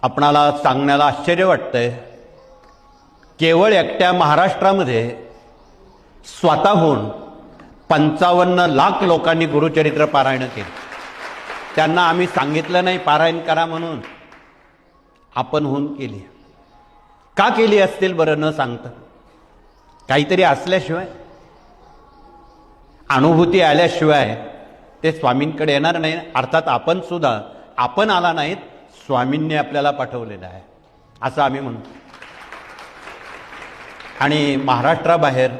आपणाला सांगण्याला आश्चर्य वाटतंय, केवळ एकट्या महाराष्ट्रामध्ये स्वतःहून 55 लाख लोकांनी गुरुचरित्र पारायण केले. त्यांना आम्ही सांगितलं नाही पारायण करा म्हणून, आपण होऊन केली. का केली असतील बरं न सांगता? काहीतरी असल्याशिवाय, अनुभूती आल्याशिवाय ते स्वामींकडे येणार नाही. अर्थात आपण सुद्धा, आपण आला नाहीत, स्वामींनी आपल्याला पाठवलेलं आहे असं आम्ही म्हणतो. आणि महाराष्ट्राबाहेर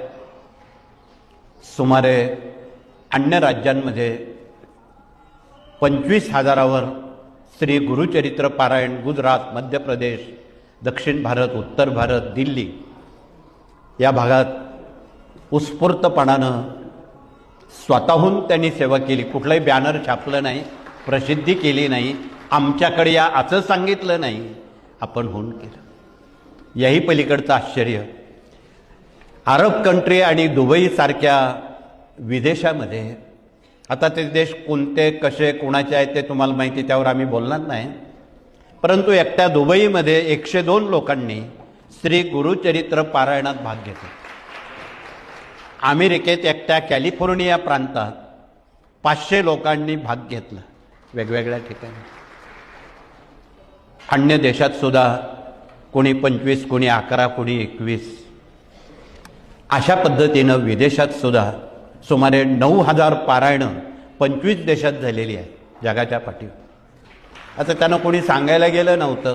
सुमारे अन्य राज्यांमध्ये 25,000वर श्री गुरुचरित्र पारायण गुजरात, मध्य प्रदेश, दक्षिण भारत, उत्तर भारत, दिल्ली या भागात उत्स्फूर्तपणानं स्वतःहून त्यांनी सेवा केली. कुठलंही बॅनर छापलं नाही, प्रसिद्धी केली नाही, आमच्याकडे या असं सांगितलं नाही, आपण होऊन केलं. याही पलीकडचं आश्चर्य, अरब कंट्री आणि दुबईसारख्या विदेशामध्ये, आता ते देश कोणते, कसे, कोणाचे आहेत ते तुम्हाला माहिती, त्यावर आम्ही बोलणार नाही, परंतु एकट्या दुबईमध्ये 102 लोकांनी श्री गुरुचरित्र पारायणात भाग घेतला. अमेरिकेत एकट्या कॅलिफोर्निया प्रांतात 500 लोकांनी भाग घेतला वेगवेगळ्या ठिकाणी. अन्य देशात सुद्धा कोणी 25, कोणी 11, कोणी 21, अशा पद्धतीनं विदेशात सुद्धा सुमारे 9,000 पारायणं 25 देशात झालेली आहे जगाच्या पाठीवर. आता त्यांना कोणी सांगायला गेलं नव्हतं.